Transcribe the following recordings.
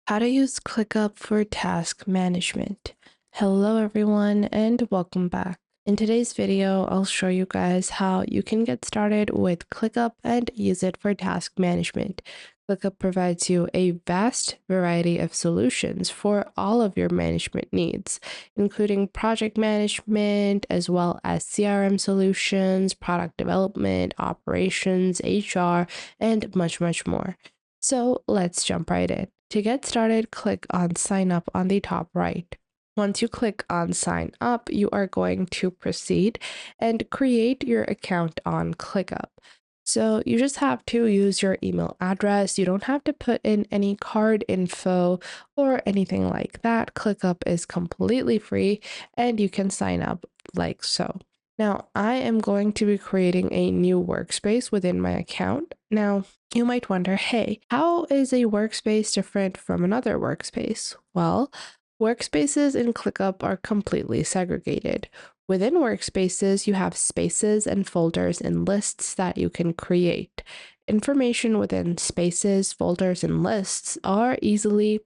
How to use Clickup for task management. Hello everyone and welcome back. In today's video, I'll show you guys how you can get started with Clickup and use it for task management. Clickup provides you a vast variety of solutions for all of your management needs, including project management, as well as CRM solutions, product development, operations, HR, and much, much more. So let's jump right in. To get started, click on Sign Up on the top right. Once you click on Sign Up, you are going to proceed and create your account on ClickUp. So you just have to use your email address. You don't have to put in any card info or anything like that. ClickUp is completely free and you can sign up like so. Now, I am going to be creating a new workspace within my account. Now, you might wonder, hey, how is a workspace different from another workspace? Well, workspaces in ClickUp are completely segregated. Within workspaces, you have spaces and folders and lists that you can create. Information within spaces, folders, and lists are easily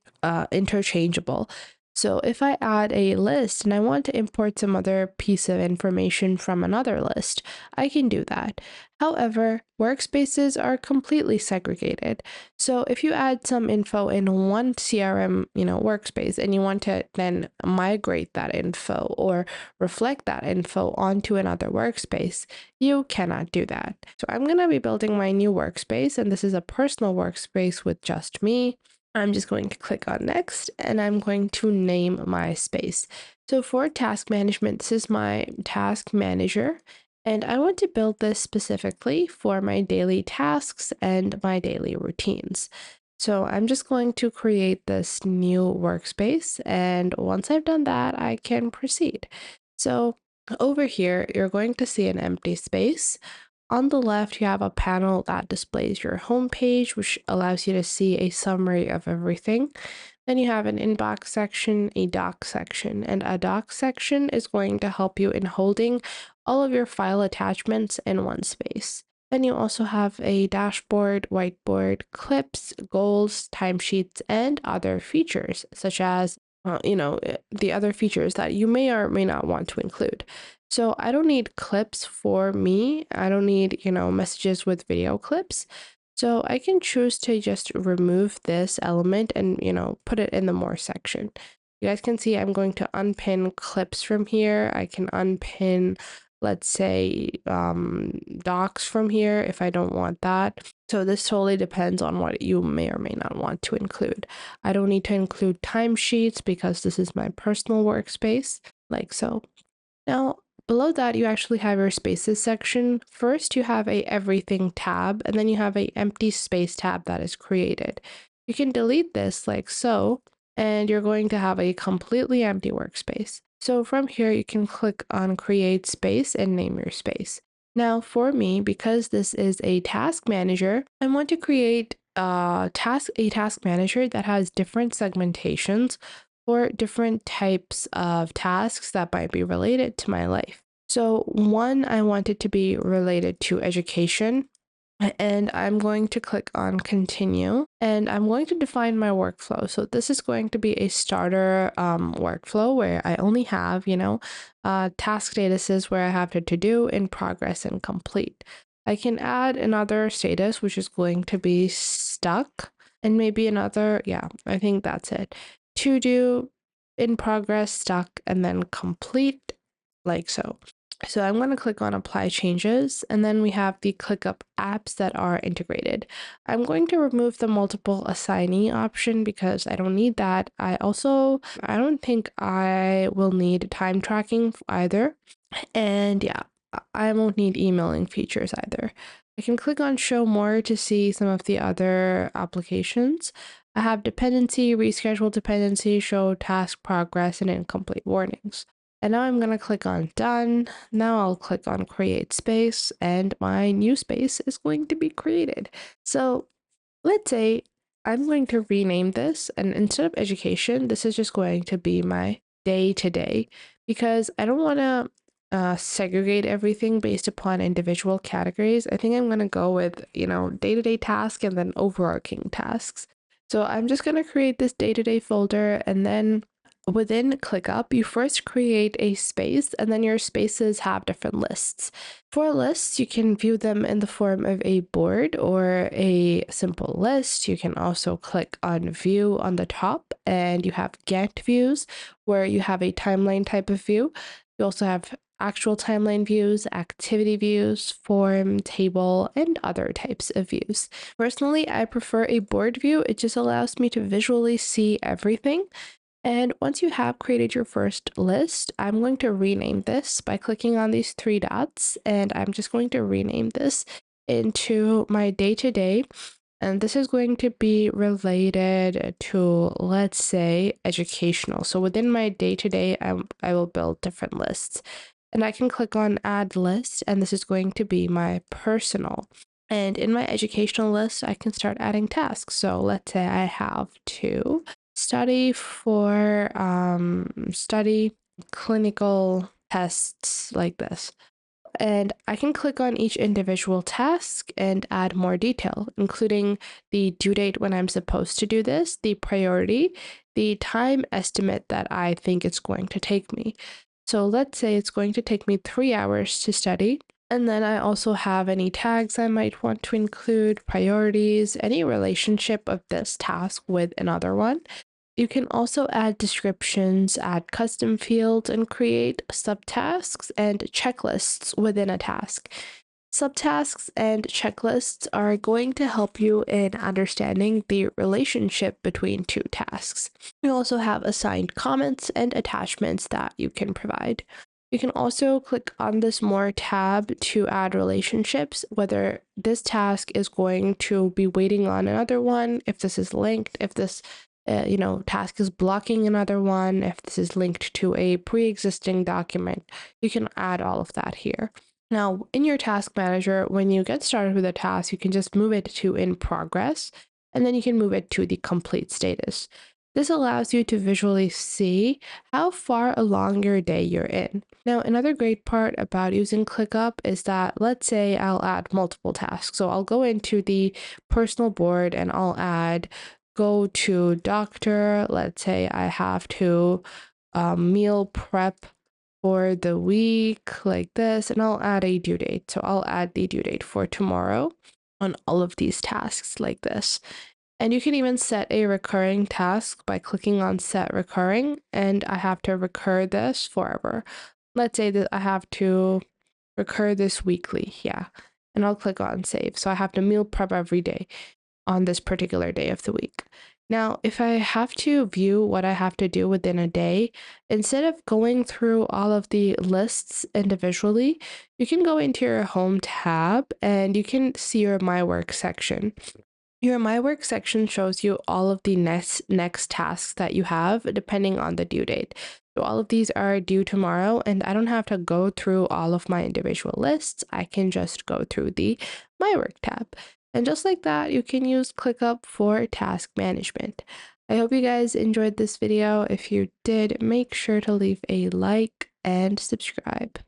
interchangeable. So if I add a list and I want to import some other piece of information from another list, I can do that. However, workspaces are completely segregated. So if you add some info in one CRM, workspace, and you want to then migrate that info or reflect that info onto another workspace, you cannot do that. So I'm going to be building my new workspace, and this is a personal workspace with just me. I'm just going to click on next and I'm going to name my space. So for task management, this is my task manager, and I want to build this specifically for my daily tasks and my daily routines. So I'm just going to create this new workspace, and once I've done that, I can proceed. So over here, you're going to see an empty space. On the left, you have a panel that displays your home page, which allows you to see a summary of everything. Then you have an inbox section, a doc section, and a doc section is going to help you in holding all of your file attachments in one space. Then you also have a dashboard, whiteboard, clips, goals, timesheets, and other features, such as the other features that you may or may not want to include. So I don't need clips for me. I don't need, messages with video clips. So I can choose to just remove this element and, put it in the more section. You guys can see I'm going to unpin clips from here. I can unpin, let's say, docs from here if I don't want that. So this totally depends on what you may or may not want to include. I don't need to include timesheets because this is my personal workspace, like so. Now, below that, you actually have your spaces section. First, you have a everything tab, and then you have a empty space tab that is created. You can delete this like so, and you're going to have a completely empty workspace. So from here, you can click on create space and name your space. Now for me, because this is a task manager, I want to create a task manager that has different segmentations for different types of tasks that might be related to my life. So one, I want it to be related to education, and I'm going to click on continue, and I'm going to define my workflow. So this is going to be a starter workflow where I only have, task statuses where I have to do, in progress, and complete. I can add another status, which is going to be stuck, and maybe another, yeah, I think that's it. To do, in progress, stuck, and then complete, like so. So I'm going to click on apply changes, and then we have the ClickUp apps that are integrated. I'm going to remove the multiple assignee option because I don't need that. I don't think I will need time tracking either. And yeah, I won't need emailing features either. I can click on show more to see some of the other applications. I have dependency, reschedule dependency, show task progress, and incomplete warnings. And now I'm going to click on done. Now I'll click on create space, and my new space is going to be created. So let's say I'm going to rename this, and instead of education, this is just going to be my day-to-day, because I don't want to segregate everything based upon individual categories. I think I'm going to go with, day-to-day task and then overarching tasks. So I'm just going to create this day-to-day folder, and then within ClickUp, you first create a space, and then your spaces have different lists. For lists, you can view them in the form of a board or a simple list. You can also click on view on the top, and you have Gantt views where you have a timeline type of view. You also have actual timeline views, activity views, form, table, and other types of views. Personally, I prefer a board view. It just allows me to visually see everything. And once you have created your first list, I'm going to rename this by clicking on these three dots, and I'm just going to rename this into my day-to-day. And this is going to be related to, let's say, educational. So within my day-to-day, I will build different lists. And I can click on add list, and this is going to be my personal. And in my educational list, I can start adding tasks. So let's say I have to study clinical tests like this. And I can click on each individual task and add more detail, including the due date when I'm supposed to do this, the priority, the time estimate that I think it's going to take me. So let's say it's going to take me 3 hours to study. And then I also have any tags I might want to include, priorities, any relationship of this task with another one. You can also add descriptions, add custom fields, and create subtasks and checklists within a task. Subtasks and checklists are going to help you in understanding the relationship between two tasks. You also have assigned comments and attachments that you can provide. You can also click on this More tab to add relationships, whether this task is going to be waiting on another one, if this is linked, if this task is blocking another one, if this is linked to a pre-existing document. You can add all of that here. Now, in your task manager, when you get started with a task, you can just move it to in progress, and then you can move it to the complete status. This allows you to visually see how far along your day you're in. Now, another great part about using ClickUp is that, let's say I'll add multiple tasks. So I'll go into the personal board and I'll add go to doctor. Let's say I have to meal prep for the week like this, and I'll add a due date. So I'll add the due date for tomorrow on all of these tasks like this. And you can even set a recurring task by clicking on set recurring, and I have to recur this forever. Let's say that I have to recur this weekly, yeah, and I'll click on save. So I have to meal prep every day on this particular day of the week. Now, if I have to view what I have to do within a day, instead of going through all of the lists individually, you can go into your home tab and you can see your My Work section. Your My Work section shows you all of the next tasks that you have depending on the due date. So all of these are due tomorrow, and I don't have to go through all of my individual lists. I can just go through the My Work tab. And just like that, you can use ClickUp for task management. I hope you guys enjoyed this video. If you did, make sure to leave a like and subscribe.